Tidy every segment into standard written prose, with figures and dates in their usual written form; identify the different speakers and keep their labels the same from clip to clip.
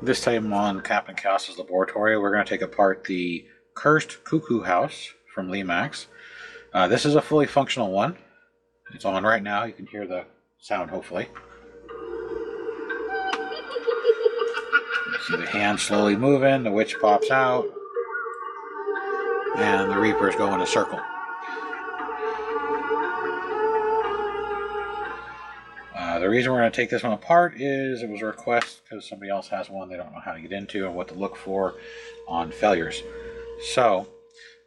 Speaker 1: This time on Captain Chaos's laboratory, we're going to take apart the Cursed Cuckoo Haus from Lemax. This is a fully functional one. It's on right now. You can hear the sound, hopefully. You see the hand slowly moving, the witch pops out, and the reapers go in a circle. The reason we're going to take this one apart is it was a request because somebody else has one they don't know how to get into and what to look for on failures. So,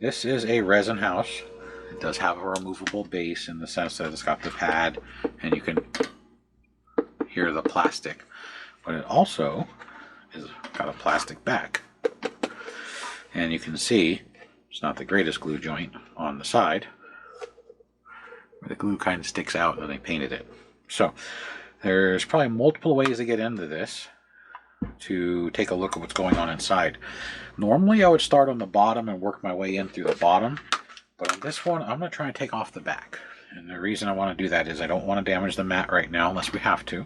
Speaker 1: this is a resin house. It does have a removable base in the sense that it's got the pad and you can hear the plastic. But it also is got a plastic back. And you can see it's not the greatest glue joint on the side, where the glue kind of sticks out and they painted it. So there's probably multiple ways to get into this to take a look at what's going on inside. Normally I would start on the bottom and work my way in through the bottom, but on this one I'm going to try and take off the back. And the reason I want to do that is I don't want to damage the mat right now unless we have to.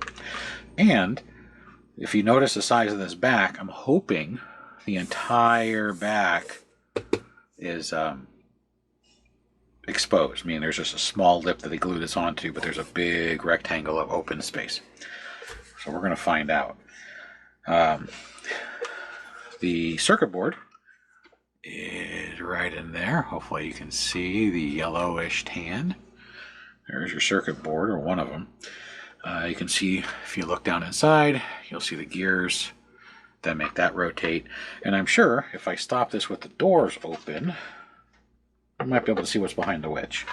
Speaker 1: And if you notice the size of this back, I'm hoping the entire back is exposed. I mean, there's just a small lip that they glue this onto, but there's a big rectangle of open space. So we're going to find out. The circuit board is right in there. Hopefully you can see the yellowish tan. There's your circuit board, or one of them. You can see, if you look down inside, you'll see the gears that make that rotate. And I'm sure if I stop this with the doors open, I might be able to see what's behind the witch.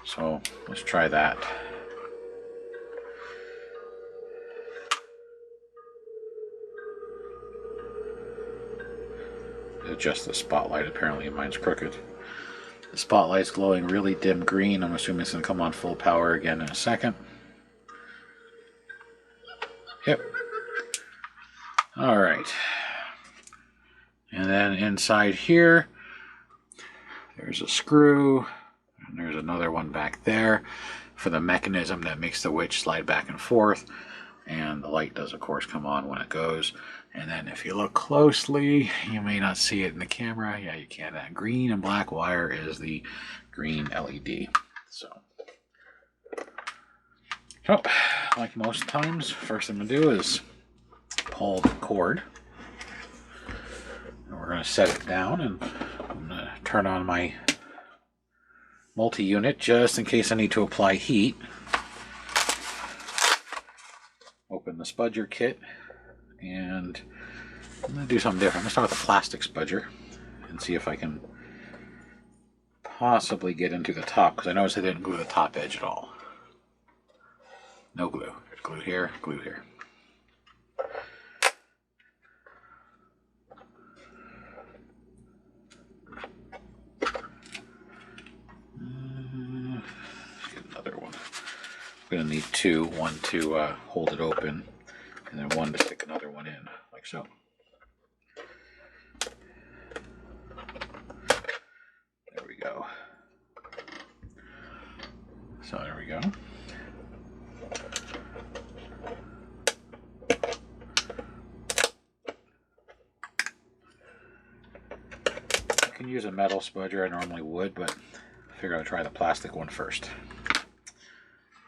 Speaker 1: So let's try that. Adjust the spotlight. Apparently mine's crooked. The spotlight's glowing really dim green. I'm assuming it's going to come on full power again in a second. Yep. Alright. And then inside here, there's a screw, and there's another one back there for the mechanism that makes the witch slide back and forth. And the light does, of course, come on when it goes. And then if you look closely, you may not see it in the camera. Yeah, you can. That green and black wire is the green LED. So, like most times, first thing I'm going to do is pull the cord. And we're going to set it down, and I'm going to turn on my multi-unit just in case I need to apply heat. Open the spudger kit, and I'm going to do something different. I'm going to start with a plastic spudger and see if I can possibly get into the top, because I noticed I didn't glue the top edge at all. No glue. There's glue here, glue here. Let's get another one. I'm going to need two. One to hold it open, and then one to stick another one in, like so. There we go. So there we go. I can use a metal spudger. I normally would, but I figured I'd try the plastic one first.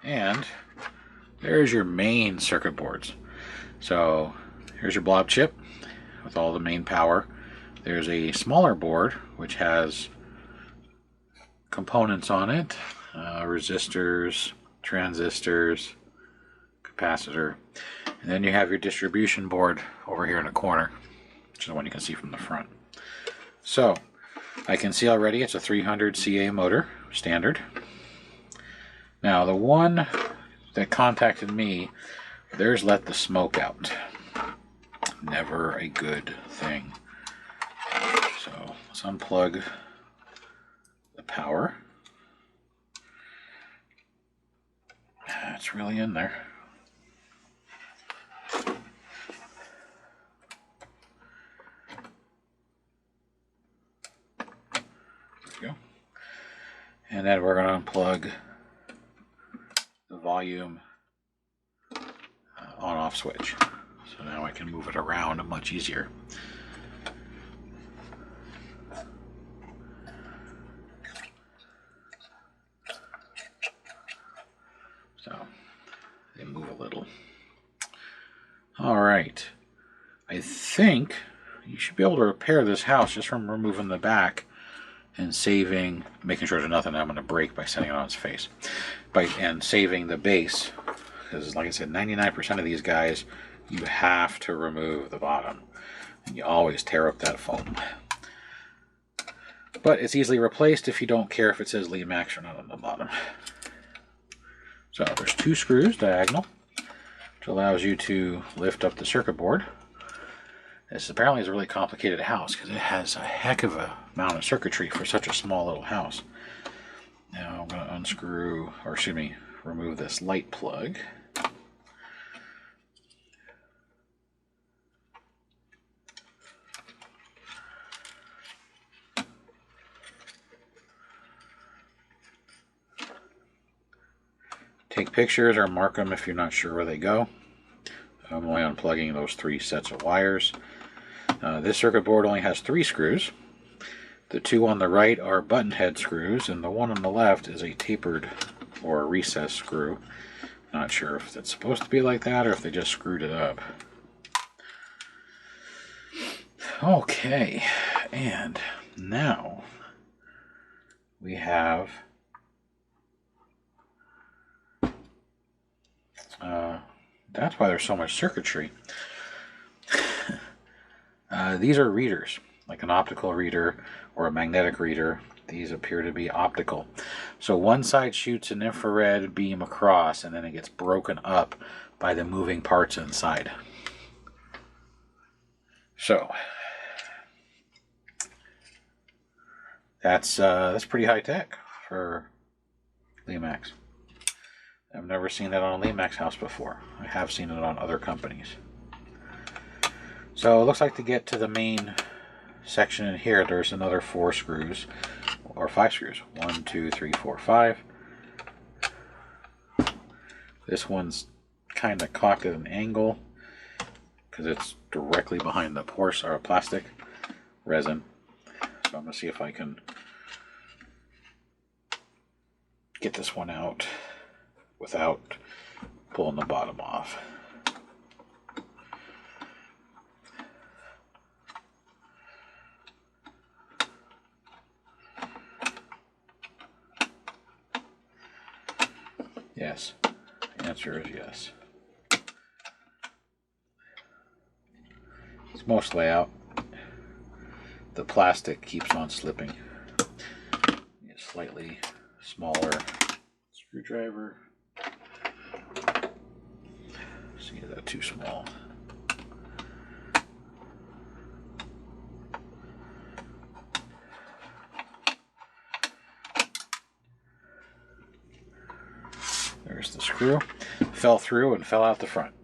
Speaker 1: And there's your main circuit boards. So here's your blob chip with all the main power. There's a smaller board which has components on it, resistors, transistors, capacitor, and then you have your distribution board over here in the corner, which is the one you can see from the front. So I can see already it's a 300 CA motor, standard. Now the one that contacted me, theirs let the smoke out. Never a good thing. So let's unplug the power. It's really in there. There we go. And then we're going to unplug the volume on-off switch. So now I can move it around much easier. So they move a little. All right. I think you should be able to repair this house just from removing the back and saving, making sure there's nothing I'm going to break by setting it on its face. And saving the base, because like I said, 99% of these guys, you have to remove the bottom. And you always tear up that foam. But it's easily replaced if you don't care if it says Lemax or not on the bottom. So there's 2 screws diagonal, which allows you to lift up the circuit board. This apparently is a really complicated house because it has a heck of a amount of circuitry for such a small little house. Now I'm going to unscrew, or excuse me, remove this light plug. Take pictures or mark them if you're not sure where they go. I'm only unplugging those 3 sets of wires. This circuit board only has 3 screws. The 2 on the right are button head screws, and the one on the left is a tapered or a recessed screw. Not sure if it's supposed to be like that or if they just screwed it up. Okay, and now we have that's why there's so much circuitry. These are readers, like an optical reader or a magnetic reader. These appear to be optical. So one side shoots an infrared beam across, and then it gets broken up by the moving parts inside. So that's pretty high tech for Lemax. I've never seen that on a Lemax house before. I have seen it on other companies. So it looks like to get to the main section in here, there's another 4 screws, or 5 screws. 1, 2, 3, 4, 5. This one's kind of cocked at an angle because it's directly behind the porcelain or plastic resin. So I'm going to see if I can get this one out without pulling the bottom off. Yes. The answer is yes. It's mostly out. The plastic keeps on slipping. Need a slightly smaller screwdriver. See, is that too small? There's the screw. Fell through and fell out the front.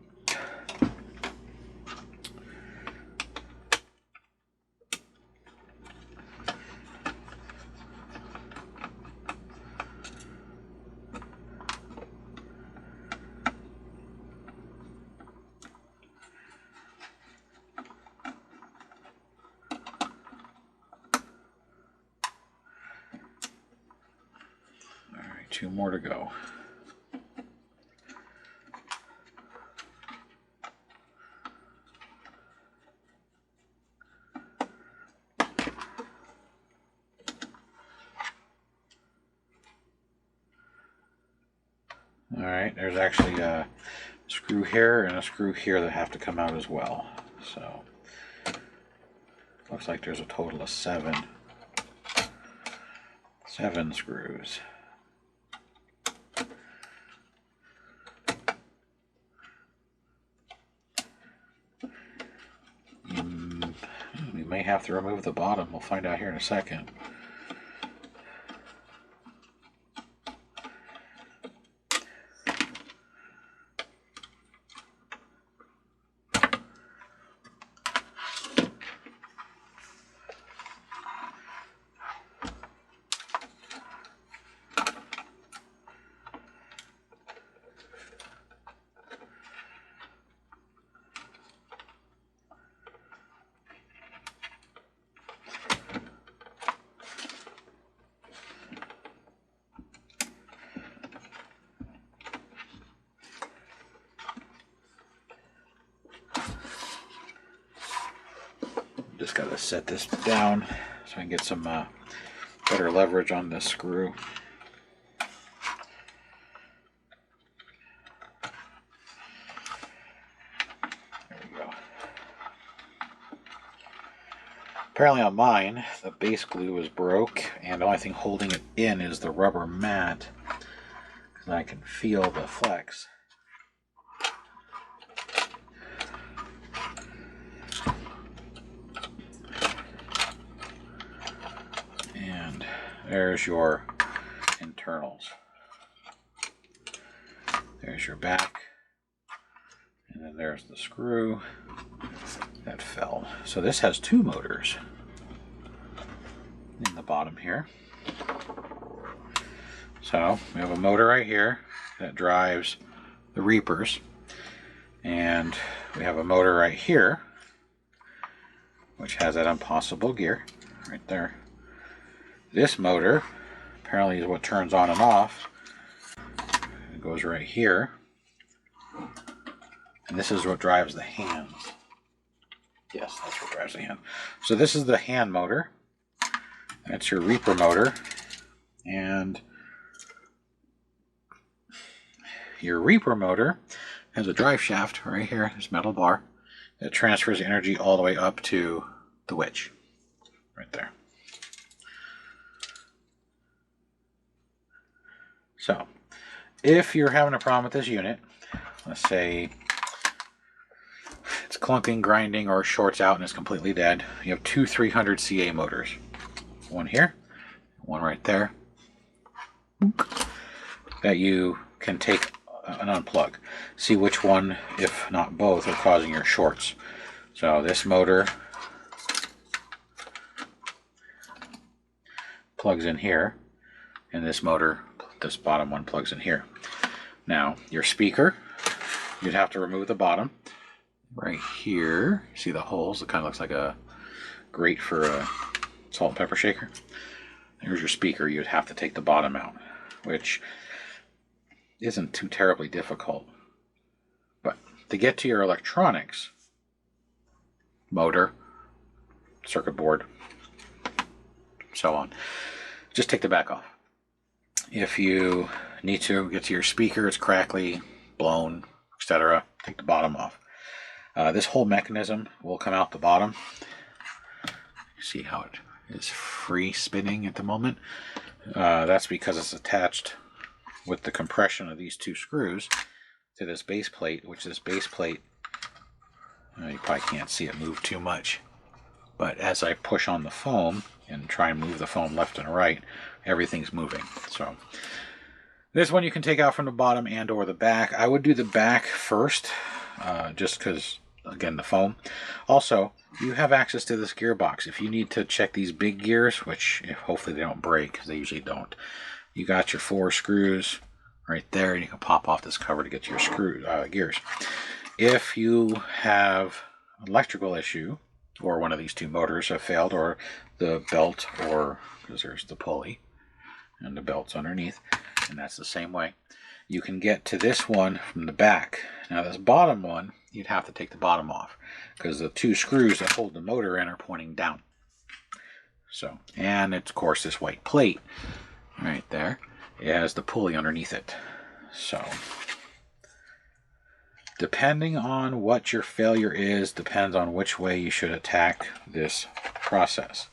Speaker 1: All right, 2 more to go. Alright, there's actually a screw here and a screw here that have to come out as well. So, looks like there's a total of 7 screws. We may have to remove the bottom. We'll find out here in a second. Just got to set this down so I can get some better leverage on this screw. There we go. Apparently on mine, the base glue is broke, and the only thing holding it in is the rubber mat, because I can feel the flex. And there's your internals. There's your back, and then there's the screw that fell. So this has two motors in the bottom here. So we have a motor right here that drives the reapers, and we have a motor right here which has that impossible gear right there. This motor apparently is what turns on and off. It goes right here, and this is what drives the hands. Yes, that's what drives the hand. So this is the hand motor. That's your reaper motor, and your reaper motor has a drive shaft right here, this metal bar, that transfers energy all the way up to the witch right there. So if you're having a problem with this unit, let's say it's clunking, grinding, or shorts out and it's completely dead, you have two 300 CA motors. One here, one right there, that you can take and unplug. See which one, if not both, are causing your shorts. So this motor plugs in here, and this motor, this bottom one, plugs in here. Now your speaker, you'd have to remove the bottom right here. See the holes? It kind of looks like a grate for a salt and pepper shaker. There's your speaker. You'd have to take the bottom out, which isn't too terribly difficult. But to get to your electronics, motor, circuit board, so on, just take the back off. If you need to get to your speaker, it's crackly, blown, etc., take the bottom off. This whole mechanism will come out the bottom. You see how it is free spinning at the moment? That's because it's attached with the compression of these two screws to this base plate, which this base plate, you probably can't see it move too much, but as I push on the foam and try and move the foam left and right, everything's moving. So this one you can take out from the bottom and or the back. I would do the back first, just because, again, the foam. Also, you have access to this gearbox. If you need to check these big gears, which hopefully they don't break, because they usually don't, you got your 4 screws right there, and you can pop off this cover to get to your gears. If you have an electrical issue, or one of these two motors have failed, or the belt, or because there's the pulley and the belt's underneath, and that's the same way, you can get to this one from the back. Now this bottom one, you'd have to take the bottom off, because the 2 screws that hold the motor in are pointing down. So, and it's, of course, this white plate right there, it has the pulley underneath it. So depending on what your failure is, depends on which way you should attack this process.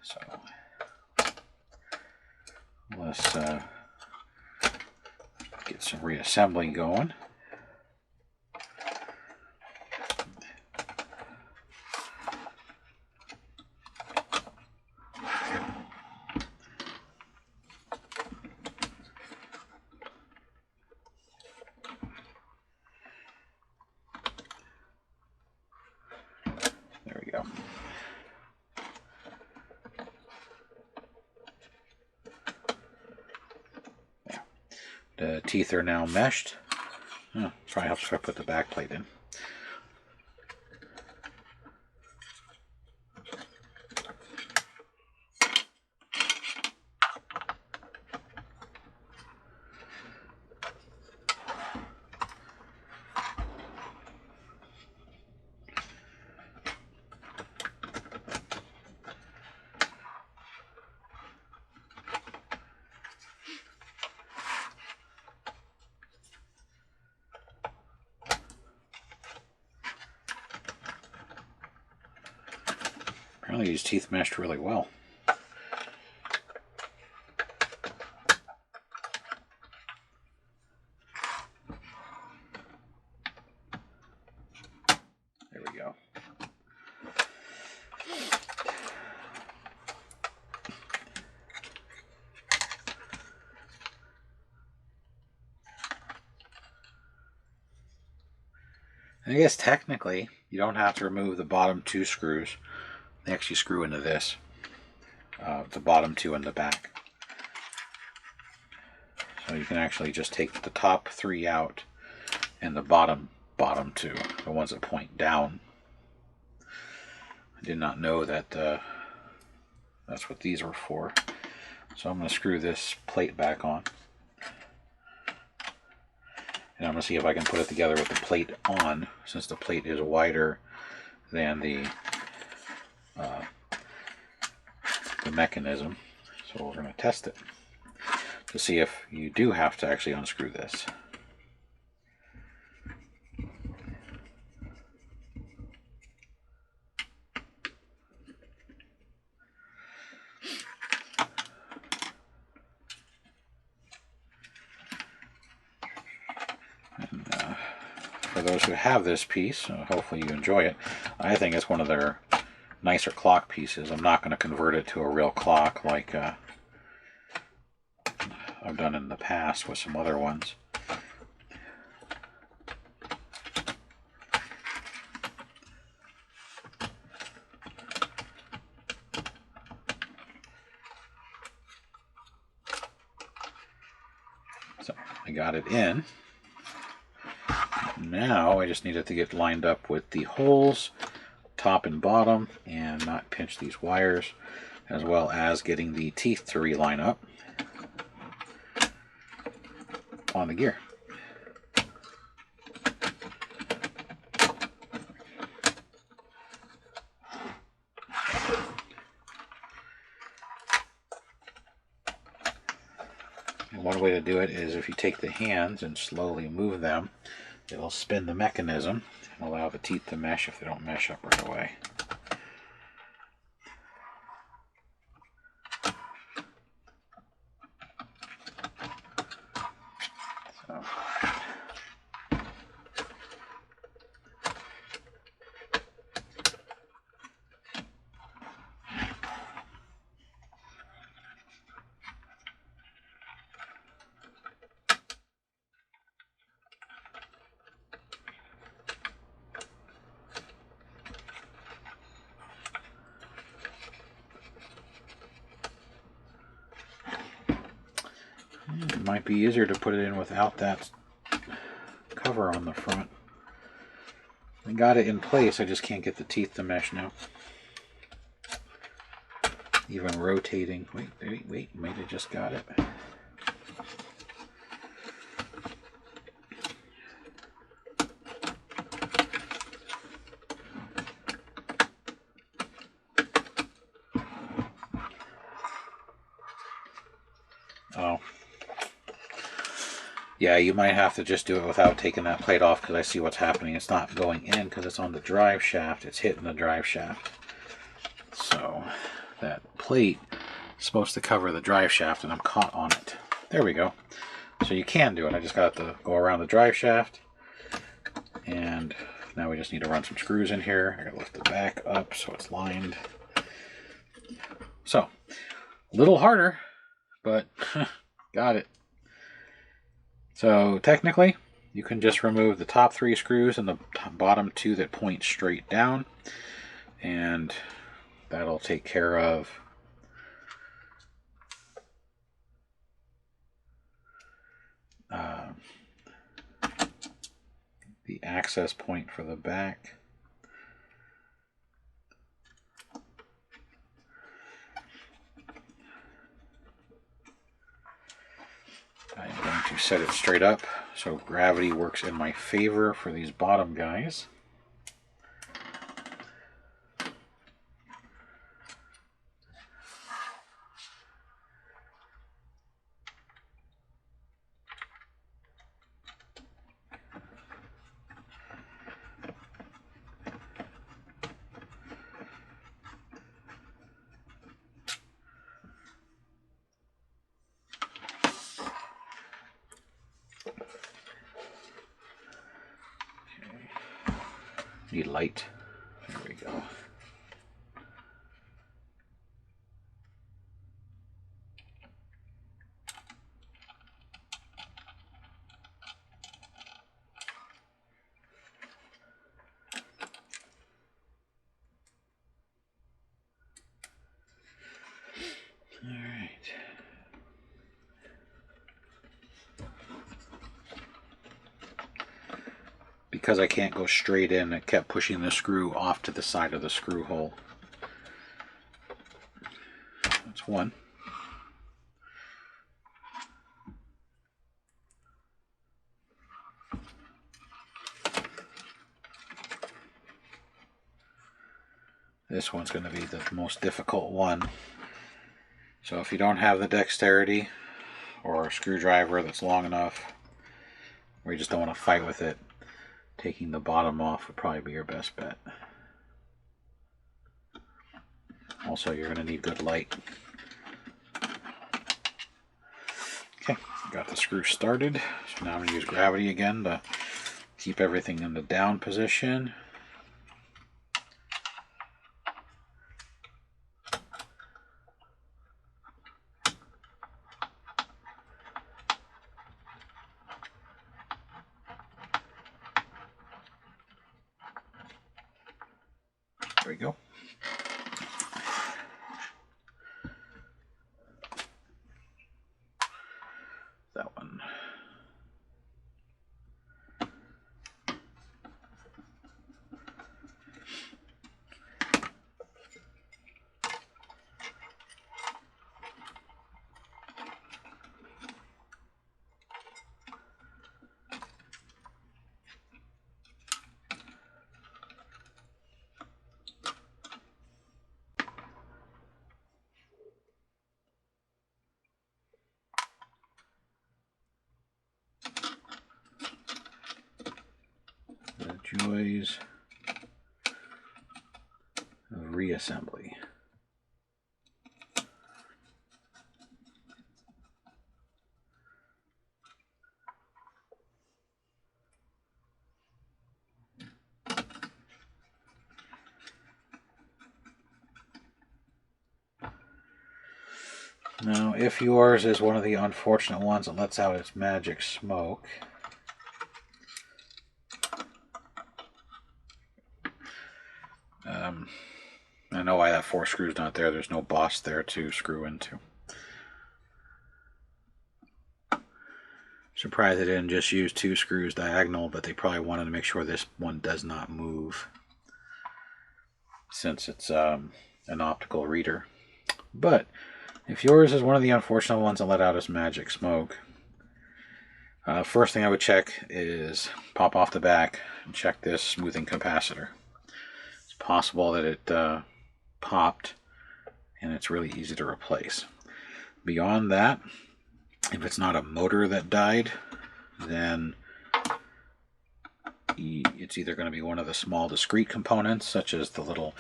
Speaker 1: So let's get some reassembly going. There we go. Yeah. The teeth are now meshed. Oh, probably helps if I put the back plate in. Apparently these teeth meshed really well. There we go. I guess technically you don't have to remove the bottom 2 screws. They actually screw into this. The bottom 2 in the back. So you can actually just take the top 3 out and the bottom 2, the ones that point down. I did not know that that's what these were for. So I'm going to screw this plate back on. And I'm going to see if I can put it together with the plate on, since the plate is wider than the mechanism. So we're going to test it to see if you do have to actually unscrew this. And, for those who have this piece, hopefully you enjoy it. I think it's one of their nicer clock pieces. I'm not going to convert it to a real clock like I've done in the past with some other ones. So I got it in. Now I just need it to get lined up with the holes, top and bottom, and not pinch these wires, as well as getting the teeth to reline up on the gear. And one way to do it is if you take the hands and slowly move them, it'll spin the mechanism and allow the teeth to mesh if they don't mesh up right away. It might be easier to put it in without that cover on the front. I got it in place, I just can't get the teeth to mesh now. Even rotating. Wait, might have just got it. Oh. Yeah, you might have to just do it without taking that plate off, because I see what's happening. It's not going in because it's on the drive shaft. It's hitting the drive shaft. So that plate is supposed to cover the drive shaft, and I'm caught on it. There we go. So you can do it. I just got to go around the drive shaft, and now we just need to run some screws in here. I got to lift the back up so it's lined. So a little harder, but got it. So technically, you can just remove the top 3 screws and the bottom 2 that point straight down, and that'll take care of the access point for the back. I'm going to set it straight up so gravity works in my favor for these bottom guys. Need light. There we go. All right. Because I can't go straight in, it kept pushing the screw off to the side of the screw hole. That's one. This one's going to be the most difficult one. So if you don't have the dexterity or a screwdriver that's long enough, or you just don't want to fight with it, taking the bottom off would probably be your best bet. Also, you're going to need good light. Okay, got the screw started. So now I'm going to use gravity again to keep everything in the down position. There we go. That one. The joys of reassembly. Now, if yours is one of the unfortunate ones that lets out its magic smoke, I know why that 4 screw's not there. There's no boss there to screw into. Surprised they didn't just use 2 screws diagonal, but they probably wanted to make sure this one does not move, since it's an optical reader. But if yours is one of the unfortunate ones that let out its magic smoke, first thing I would check is pop off the back and check this smoothing capacitor. It's possible that it popped and it's really easy to replace. Beyond that, if it's not a motor that died, then it's either going to be one of the small discrete components, such as the little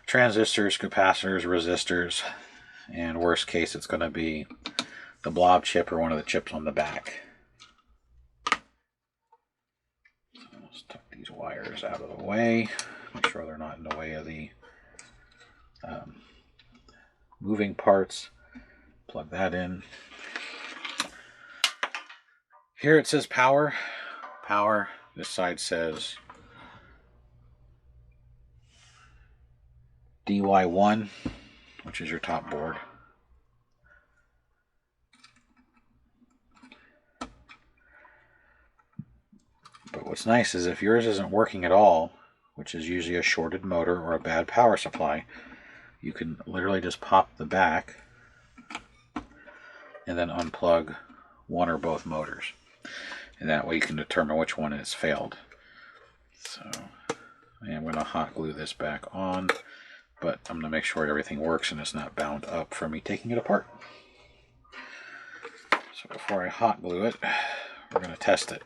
Speaker 1: transistors, capacitors, resistors, and worst case it's going to be the blob chip or one of the chips on the back. So let's tuck these wires out of the way, make sure they're not in the way of the moving parts. Plug that in. Here it says power. Power. This side says DY1, which is your top board. But what's nice is if yours isn't working at all, which is usually a shorted motor or a bad power supply, you can literally just pop the back and then unplug one or both motors. And that way you can determine which one has failed. So I am going to hot glue this back on, but I'm going to make sure everything works and it's not bound up from me taking it apart. So before I hot glue it, we're going to test it.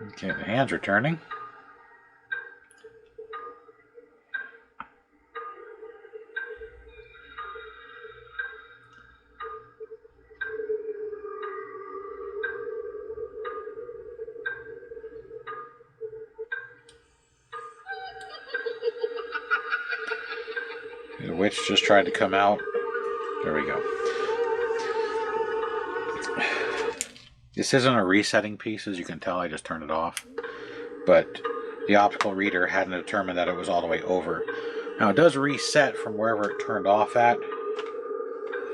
Speaker 1: Okay, the hands are turning. The witch just tried to come out. There we go. This isn't a resetting piece, as you can tell. I just turned it off. But the optical reader hadn't determined that it was all the way over. Now it does reset from wherever it turned off at.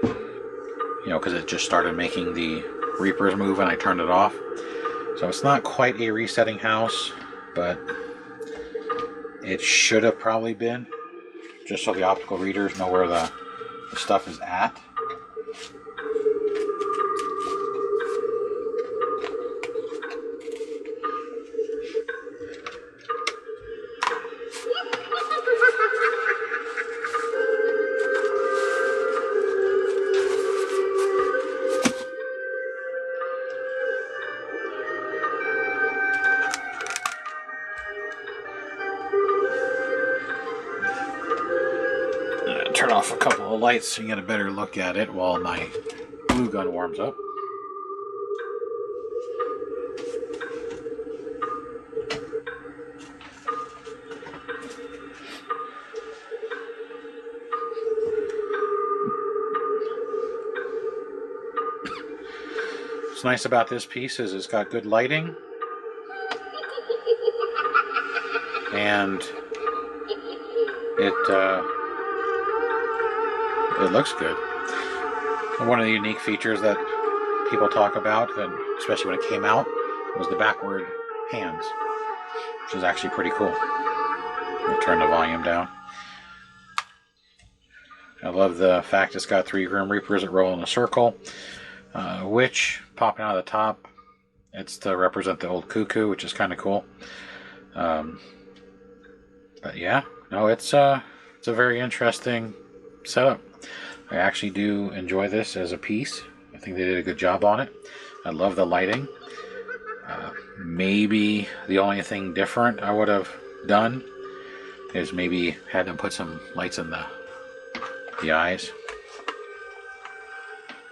Speaker 1: You know, because it just started making the Reapers move and I turned it off. So it's not quite a resetting house, but it should have probably been. Just so the optical readers know where the stuff is at. Turn off a couple of lights so you get a better look at it while my glue gun warms up. What's nice about this piece is it's got good lighting and it looks good. One of the unique features that people talk about, and especially when it came out, was the backward hands, which is actually pretty cool. I'll turn the volume down. I love the fact it's got 3 Grim Reapers that roll in a circle. Witch popping out of the top. It's to represent the old cuckoo, which is kind of cool. But yeah, no, it's a very interesting setup. I actually do enjoy this as a piece. I think they did a good job on it. I love the lighting. Maybe the only thing different I would have done is maybe had them put some lights in the eyes.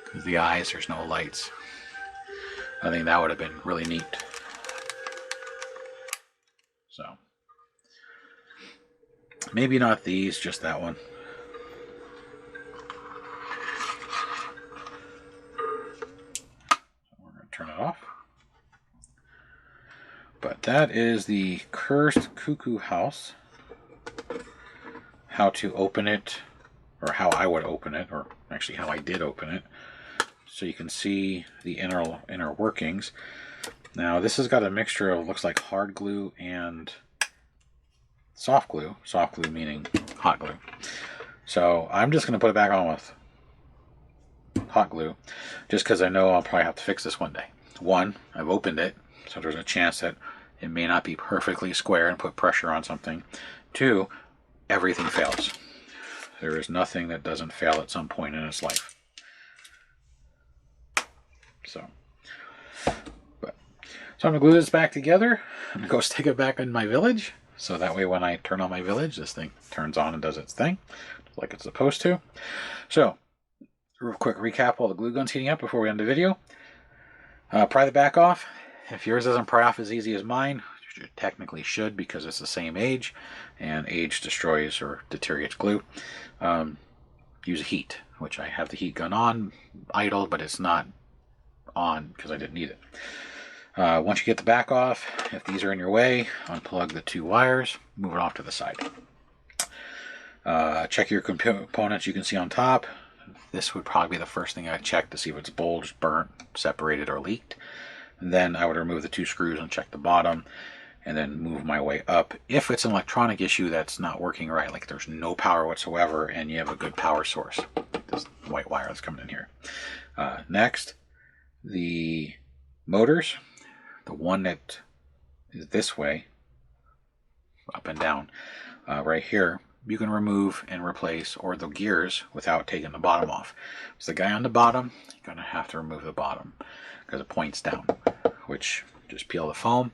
Speaker 1: Because the eyes, there's no lights. I think that would have been really neat. So maybe not these, just that one. Turn it off. But that is the Cursed Cuckoo Haus. How to open it, or how I would open it, or actually how I did open it, so you can see the inner workings. Now this has got a mixture of, looks like hard glue and soft glue. Soft glue meaning hot glue. So I'm just going to put it back on with hot glue, just because I know I'll probably have to fix this one day. One, I've opened it, so there's a chance that it may not be perfectly square and put pressure on something. Two, everything fails. There is nothing that doesn't fail at some point in its life. So I'm going to glue this back together. I'm going to go stick it back in my village, so that way when I turn on my village, this thing turns on and does its thing like it's supposed to. So real quick recap while the glue gun's heating up before we end the video. Pry the back off. If yours doesn't pry off as easy as mine, which it technically should because it's the same age, and age destroys or deteriorates glue, use a heat, which I have the heat gun on, idle, but it's not on because I didn't need it. Once you get the back off, if these are in your way, unplug the 2 wires, move it off to the side. Check your components you can see on top. This would probably be the first thing I'd check to see if it's bulged, burnt, separated, or leaked. And then I would remove the 2 screws and check the bottom, and then move my way up. If it's an electronic issue that's not working right, like there's no power whatsoever and you have a good power source, like this white wire that's coming in here. Next, the motors. The one that is this way, up and down, right here, you can remove and replace, or the gears, without taking the bottom off. So the guy on the bottom, you're going to have to remove the bottom because it points down, which just peel the foam,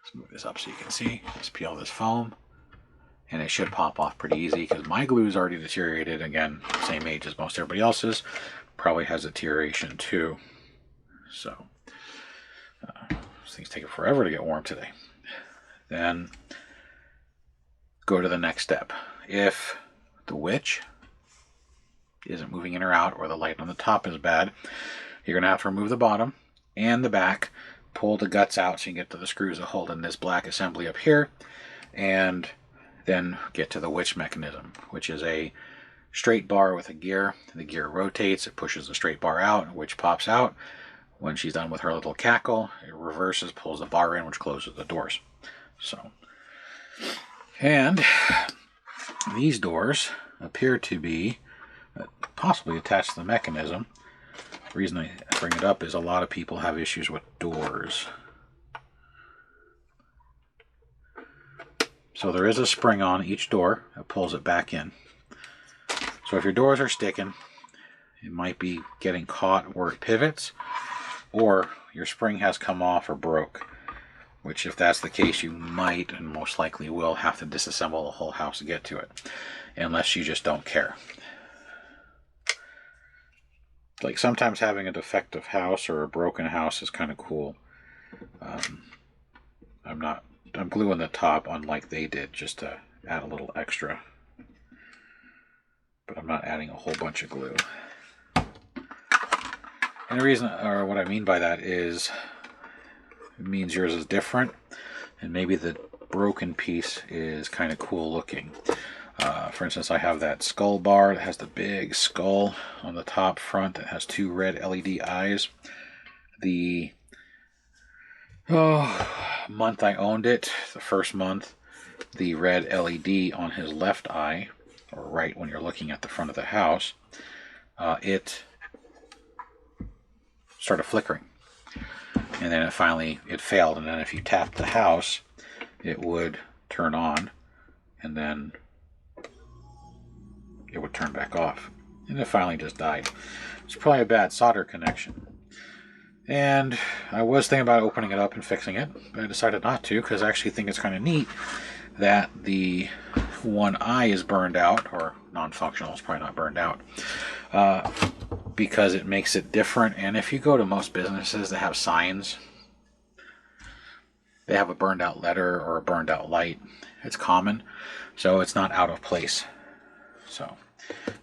Speaker 1: Let's move this up so you can see. Just peel this foam, and it should pop off pretty easy because my glue is already deteriorated. Again, same age as most everybody else's. Probably has deterioration too. So these things take forever to get warm today. Then go to the next step. If the witch isn't moving in or out, or the light on the top is bad, you're going to have to remove the bottom and the back, pull the guts out so you can get to the screws that hold in this black assembly up here, and then get to the witch mechanism, which is a straight bar with a gear. The gear rotates, it pushes the straight bar out, which pops out. When she's done with her little cackle, it reverses, pulls the bar in, which closes the doors. So, and these doors appear to be possibly attached to the mechanism. The reason I bring it up is a lot of people have issues with doors. So there is a spring on each door that pulls it back in. So if your doors are sticking, it might be getting caught where it pivots, or your spring has come off or broke, which if that's the case, you might and most likely will have to disassemble the whole house to get to it, unless you just don't care. Like sometimes having a defective house or a broken house is kind of cool. I'm gluing the top unlike they did just to add a little extra, but I'm not adding a whole bunch of glue. And the reason, or what I mean by that, is it means yours is different, and maybe the broken piece is kind of cool looking. For instance, I have that skull bar that has the big skull on the top front that has two red LED eyes. The month I owned it, the first month, the red LED on his left eye, or right when you're looking at the front of the house, it started flickering. And then it failed, and then if you tapped the house, it would turn on, and then it would turn back off. And it finally just died. It's probably a bad solder connection. And I was thinking about opening it up and fixing it, but I decided not to because I actually think it's kind of neat that the one eye is burned out, or non-functional, it's probably not burned out, because it makes it different. And if you go to most businesses that have signs, they have a burned out letter or a burned out light. It's common, so it's not out of place. So,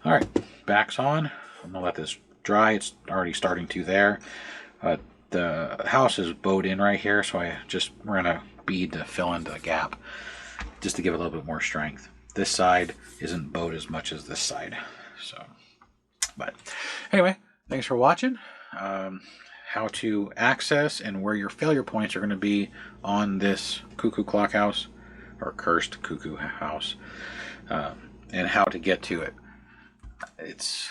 Speaker 1: all right, back's on. I'm gonna let this dry. It's already starting to there. The house is bowed in right here, so I just ran a bead to fill in the gap, just to give it a little bit more strength. This side isn't bowed as much as this side. So, but anyway, thanks for watching. How to access and where your failure points are going to be on this cuckoo clock house, or cursed cuckoo house, and how to get to it. It's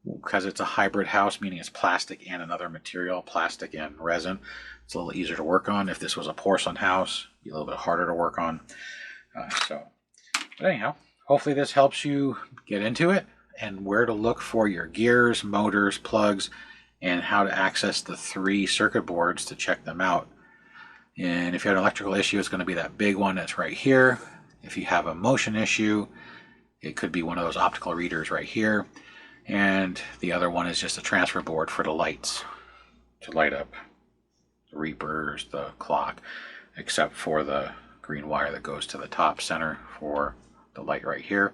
Speaker 1: because it's a hybrid house, meaning it's plastic and another material, plastic and resin. It's a little easier to work on. If this was a porcelain house, it'd be a little bit harder to work on. But anyhow, hopefully this helps you get into it and where to look for your gears, motors, plugs, and how to access the 3 circuit boards to check them out. And if you have an electrical issue, it's going to be that big one that's right here. If you have a motion issue, it could be one of those optical readers right here. And the other one is just a transfer board for the lights to light up the reapers, the clock, except for the green wire that goes to the top center for the light right here.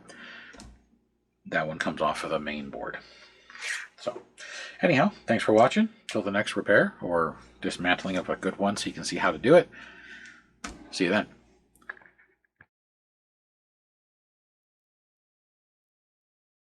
Speaker 1: That one comes off of the main board. So anyhow, thanks for watching. Till the next repair or dismantling of a good one so you can see how to do it. See you then.